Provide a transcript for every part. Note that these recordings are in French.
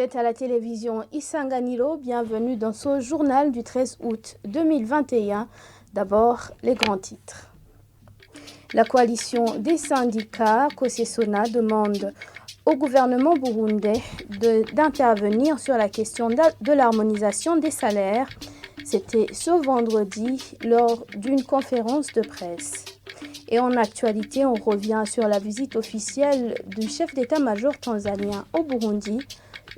êtes à la télévision Isanganiro, bienvenue dans ce journal du 13 août 2021. D'abord, les grands titres. La coalition des syndicats, COSESONA, demande au gouvernement burundais d'intervenir sur la question de l'harmonisation des salaires. C'était ce vendredi lors d'une conférence de presse. Et en actualité, on revient sur la visite officielle du chef d'état-major tanzanien au Burundi,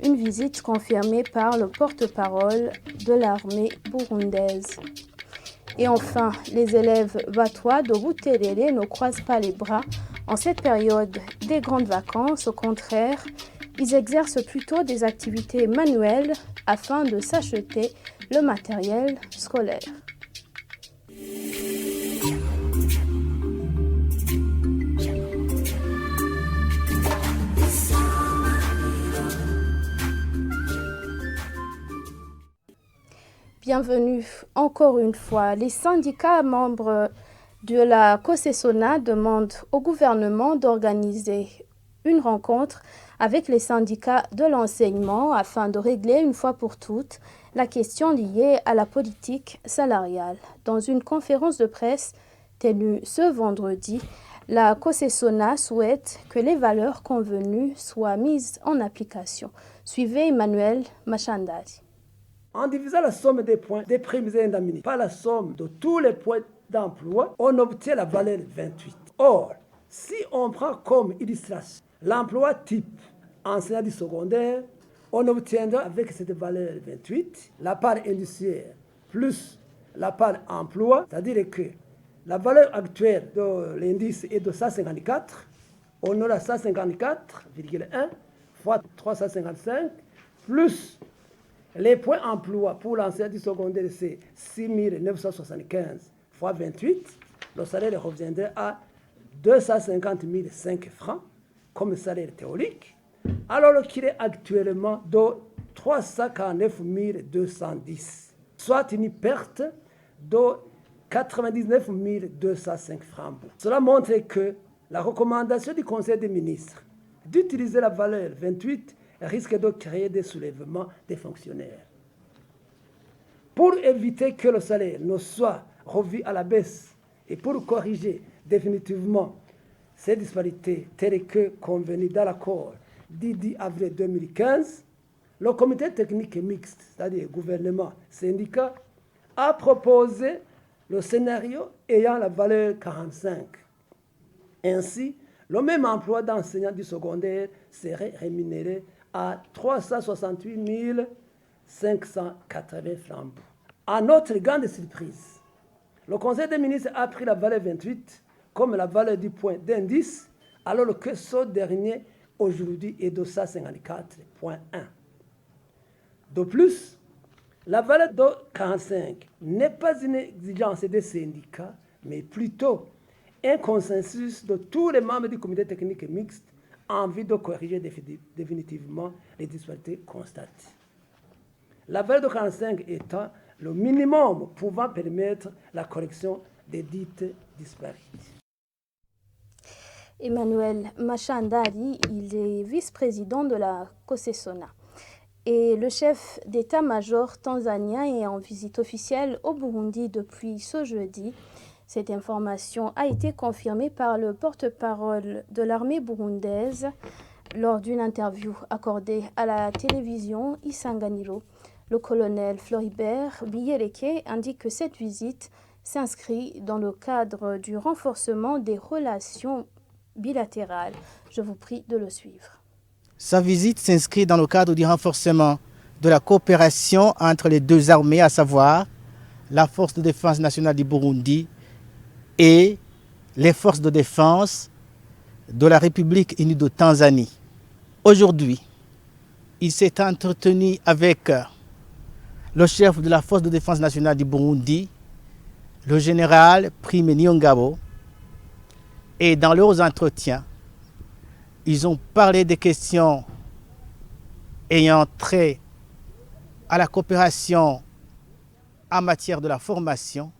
une visite confirmée par le porte-parole de l'armée burundaise. Et enfin, les élèves batois de Buterere ne croisent pas les bras en cette période des grandes vacances. Au contraire, ils exercent plutôt des activités manuelles afin de s'acheter le matériel scolaire. Bienvenue encore une fois. Les syndicats membres de la COSESONA demandent au gouvernement d'organiser une rencontre avec les syndicats de l'enseignement afin de régler une fois pour toutes la question liée à la politique salariale. Dans une conférence de presse tenue ce vendredi, la COSESONA souhaite que les valeurs convenues soient mises en application. Suivez Emmanuel Machandari. En divisant la somme des points des primes et indemnités par la somme de tous les points d'emploi, on obtient la valeur 28. Or, si on prend comme illustration l'emploi type enseignant du secondaire, on obtiendra avec cette valeur 28 la part industrielle plus la part emploi, c'est-à-dire que la valeur actuelle de l'indice est de 154, on aura 154,1 fois 355 plus les points emploi pour l'enseignant du secondaire, c'est 6 975 fois 28. Le salaire reviendrait à 250 005 francs comme salaire théorique, alors qu'il est actuellement de 349 210, soit une perte de 99 205 francs. Cela montre que la recommandation du Conseil des ministres d'utiliser la valeur 28 risque de créer des soulèvements des fonctionnaires. Pour éviter que le salaire ne soit revu à la baisse et pour corriger définitivement ces disparités telles que convenues dans l'accord du 10 avril 2015, le comité technique mixte, c'est-à-dire gouvernement, syndicat, a proposé le scénario ayant la valeur 45. Ainsi, le même emploi d'enseignant du secondaire serait rémunéré à 368 580 francs. À notre grande surprise, le Conseil des ministres a pris la valeur 28 comme la valeur du point d'indice, alors que ce dernier aujourd'hui est de 154,1. De plus, la valeur de 45 n'est pas une exigence des syndicats, mais plutôt un consensus de tous les membres du comité technique mixte en vue de corriger définitivement les disparités constatées. La valeur de 45 étant le minimum pouvant permettre la correction des dites disparités. Emmanuel Machandari, il est vice-président de la COSESONA. Et le chef d'état-major tanzanien est en visite officielle au Burundi depuis ce jeudi. Cette information a été confirmée par le porte-parole de l'armée burundaise lors d'une interview accordée à la télévision Isanganiro. Le colonel Floribert Biyereke indique que cette visite s'inscrit dans le cadre du renforcement des relations bilatérales. Je vous prie de le suivre. Sa visite s'inscrit dans le cadre du renforcement de la coopération entre les deux armées, à savoir la Force de défense nationale du Burundi et les forces de défense de la République unie de Tanzanie. Aujourd'hui, il s'est entretenu avec le chef de la Force de défense nationale du Burundi, le général Prime Niyongabo, et dans leurs entretiens, ils ont parlé des questions ayant trait à la coopération en matière de la formation.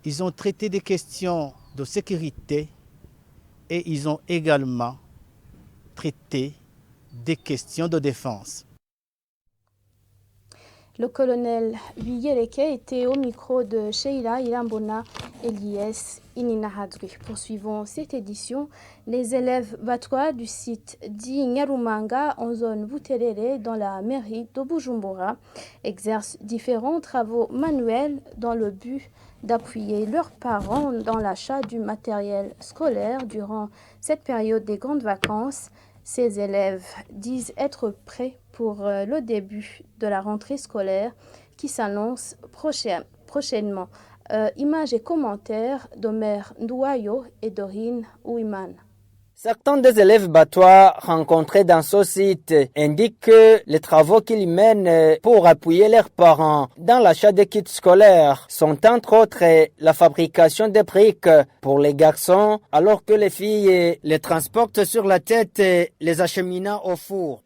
Ils ont traité des questions de sécurité et ils ont également traité des questions de défense. Le colonel Biyereke était au micro de Sheila Irambona Eliès Ininahadri. Poursuivons cette édition. Les élèves batois du site d'Inyarumanga en zone Buterere dans la mairie de Bujumbura exercent différents travaux manuels dans le but d'appuyer leurs parents dans l'achat du matériel scolaire durant cette période des grandes vacances. Ces élèves disent être prêts pour le début de la rentrée scolaire qui s'annonce prochainement. Images et commentaires d'Omer Ndouayo et Dorine Ouiman. Certains des élèves batois rencontrés dans ce site indiquent que les travaux qu'ils mènent pour appuyer leurs parents dans l'achat des kits scolaires sont entre autres la fabrication des briques pour les garçons, alors que les filles les transportent sur la tête, les acheminant au four.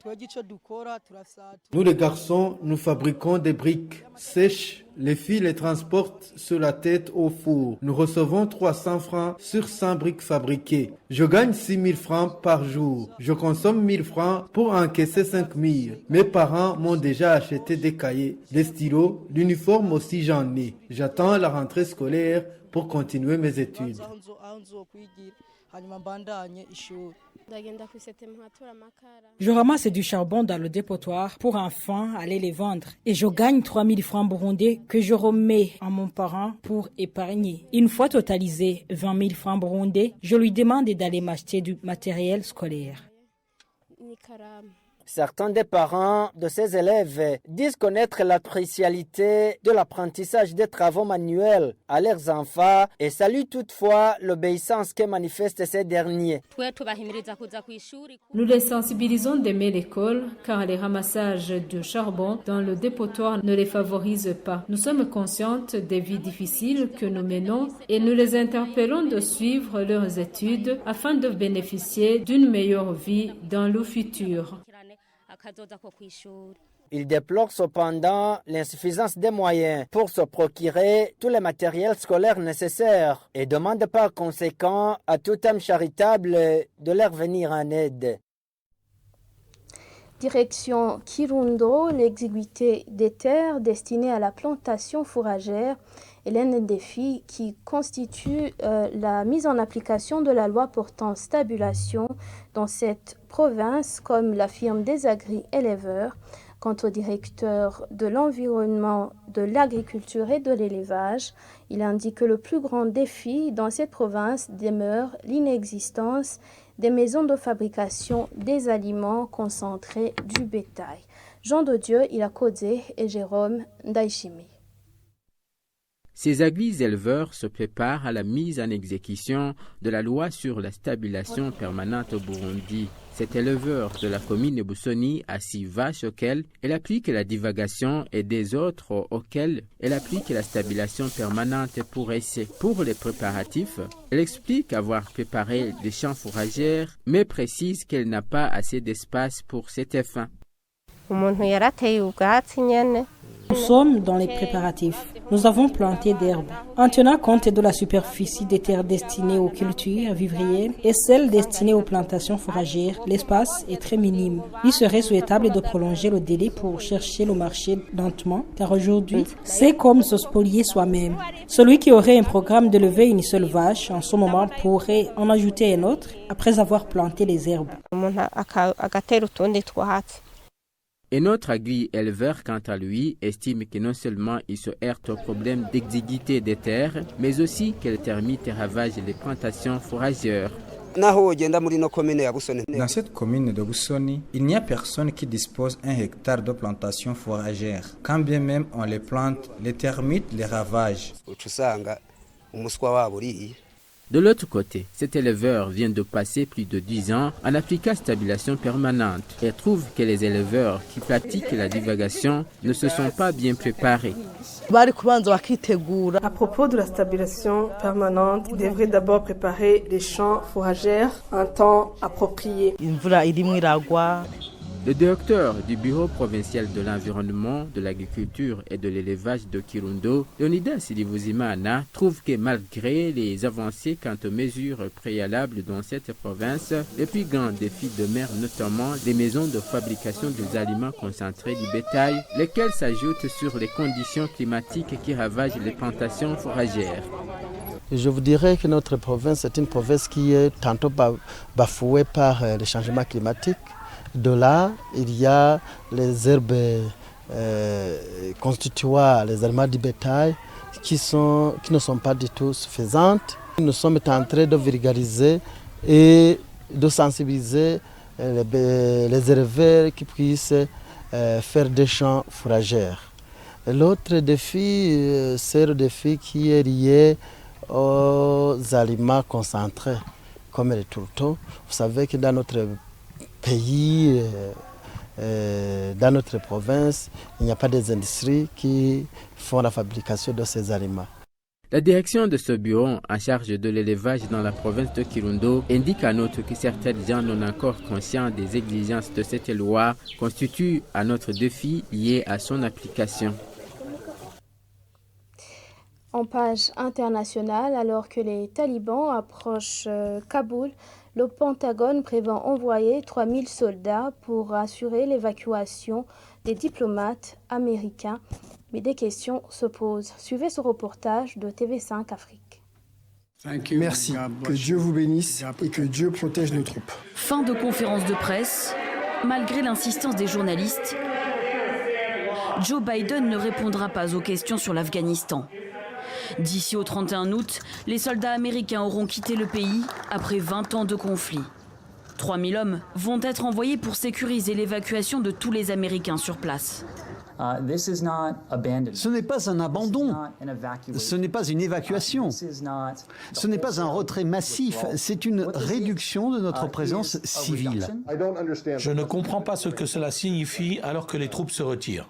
Nous les garçons, nous fabriquons des briques sèches. Les filles les transportent sur la tête au four. Nous recevons 300 francs sur 100 briques fabriquées. Je gagne 6 000 francs par jour. Je consomme 1 000 francs pour encaisser 5 000. Mes parents m'ont déjà acheté des cahiers, des stylos, l'uniforme aussi j'en ai. J'attends la rentrée scolaire pour continuer mes études. Je ramasse du charbon dans le dépotoir pour enfin aller les vendre. Et je gagne 3 000 francs burundais que je remets à mon parent pour épargner. Une fois totalisé 20 000 francs burundais, je lui demande d'aller m'acheter du matériel scolaire. Certains des parents de ces élèves disent connaître la crucialité de l'apprentissage des travaux manuels à leurs enfants et saluent toutefois l'obéissance que manifestent ces derniers. Nous les sensibilisons d'aimer l'école car les ramassages de charbon dans le dépotoir ne les favorisent pas. Nous sommes conscientes des vies difficiles que nous menons et nous les interpellons de suivre leurs études afin de bénéficier d'une meilleure vie dans le futur. Il déplore cependant l'insuffisance des moyens pour se procurer tous les matériels scolaires nécessaires et demande par conséquent à tout homme charitable de leur venir en aide. Direction Kirundo, l'exiguïté des terres destinées à la plantation fourragère est l'un des défis qui constitue la mise en application de la loi portant stabulation dans cette province, comme l'affirment des agri-éleveurs. Quant au directeur de l'environnement, de l'agriculture et de l'élevage, il indique que le plus grand défi dans cette province demeure l'inexistence des maisons de fabrication des aliments concentrés du bétail. Jean de Dieu, Ilakodze et Jérôme Ndaishimi. Ces agri-éleveurs se préparent à la mise en exécution de la loi sur la stabilisation permanente au Burundi. Cet éleveur de la commune de Busoni a 6 vaches auxquelles elle applique la divagation et des autres auxquelles elle applique la stabilisation permanente pour essai. Pour les préparatifs, elle explique avoir préparé des champs fourragères, mais précise qu'elle n'a pas assez d'espace pour cet fin. Nous sommes dans les préparatifs. Nous avons planté d'herbes. En tenant compte de la superficie des terres destinées aux cultures vivrières et celles destinées aux plantations fourragères, l'espace est très minime. Il serait souhaitable de prolonger le délai pour chercher le marché lentement, car aujourd'hui, c'est comme se spolier soi-même. Celui qui aurait un programme de lever une seule vache, en ce moment, pourrait en ajouter un autre après avoir planté les herbes. Et notre agri-éleveur, quant à lui, estime que non seulement il se heurte au problème d'exiguïté des terres, mais aussi que les termites ravagent les plantations fourragères. Dans cette commune de Busoni, il n'y a personne qui dispose d'un hectare de plantation fourragère. Quand bien même on les plante, les termites les ravagent. De l'autre côté, cet éleveur vient de passer plus de 10 ans en appliquant stabilisation permanente et trouve que les éleveurs qui pratiquent la divagation ne se sont pas bien préparés. À propos de la stabilisation permanente, ils devraient d'abord préparer les champs fourragères en temps approprié. Le directeur du Bureau provincial de l'environnement, de l'agriculture et de l'élevage de Kirundo, Leonidas Silivuzimana, trouve que malgré les avancées quant aux mesures préalables dans cette province, les plus grands défis demeurent notamment les maisons de fabrication des aliments concentrés du bétail, lesquels s'ajoutent sur les conditions climatiques qui ravagent les plantations fourragères. Je vous dirais que notre province est une province qui est tantôt bafouée par le changement climatique. De là, il y a les herbes constituant les aliments du bétail qui ne sont pas du tout suffisantes. Nous sommes en train de vulgariser et de sensibiliser les éleveurs qui puissent faire des champs fourragères. L'autre défi, c'est le défi qui est lié aux aliments concentrés, comme les tourteaux. Vous savez que dans notre pays, dans notre province, il n'y a pas des industries qui font la fabrication de ces aliments. La direction de ce bureau en charge de l'élevage dans la province de Kirundo indique à note que certains gens non encore conscients des exigences de cette loi constituent un autre défi lié à son application. En page internationale, alors que les talibans approchent Kaboul, le Pentagone prévoit envoyer 3000 soldats pour assurer l'évacuation des diplomates américains. Mais des questions se posent. Suivez ce reportage de TV5 Afrique. Merci. Que Dieu vous bénisse et que Dieu protège nos troupes. Fin de conférence de presse. Malgré l'insistance des journalistes, Joe Biden ne répondra pas aux questions sur l'Afghanistan. D'ici au 31 août, les soldats américains auront quitté le pays après 20 ans de conflit. 3000 hommes vont être envoyés pour sécuriser l'évacuation de tous les Américains sur place. Ce n'est pas un abandon, ce n'est pas une évacuation, ce n'est pas un retrait massif, c'est une réduction de notre présence civile. Je ne comprends pas ce que cela signifie alors que les troupes se retirent.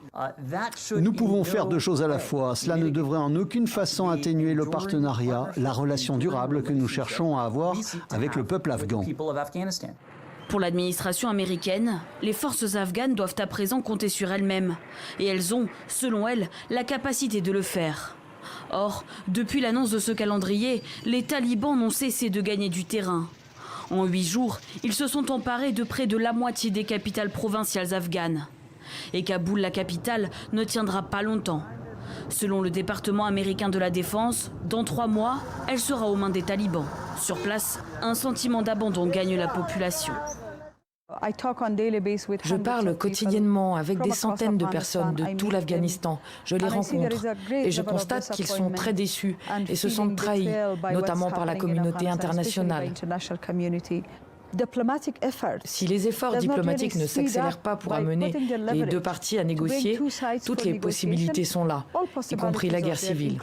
Nous pouvons faire deux choses à la fois. Cela ne devrait en aucune façon atténuer le partenariat, la relation durable que nous cherchons à avoir avec le peuple afghan. Pour l'administration américaine, les forces afghanes doivent à présent compter sur elles-mêmes. Et elles ont, selon elles, la capacité de le faire. Or, depuis l'annonce de ce calendrier, les talibans n'ont cessé de gagner du terrain. En 8 jours, ils se sont emparés de près de la moitié des capitales provinciales afghanes. Et Kaboul, la capitale, ne tiendra pas longtemps. Selon le département américain de la Défense, dans 3 mois, elle sera aux mains des talibans. Sur place, un sentiment d'abandon gagne la population. Je parle quotidiennement avec des centaines de personnes de tout l'Afghanistan. Je les rencontre et je constate qu'ils sont très déçus et se sentent trahis, notamment par la communauté internationale. Si les efforts diplomatiques ne s'accélèrent pas pour amener les deux parties à négocier, toutes les possibilités sont là, y compris la guerre civile.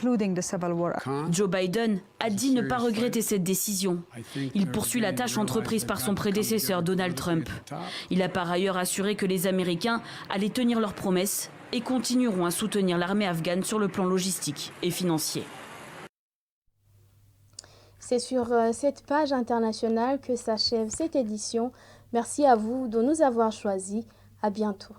Joe Biden a dit ne pas regretter cette décision. Il poursuit la tâche entreprise par son prédécesseur Donald Trump. Il a par ailleurs assuré que les Américains allaient tenir leurs promesses et continueront à soutenir l'armée afghane sur le plan logistique et financier. C'est sur cette page internationale que s'achève cette édition. Merci à vous de nous avoir choisis. À bientôt.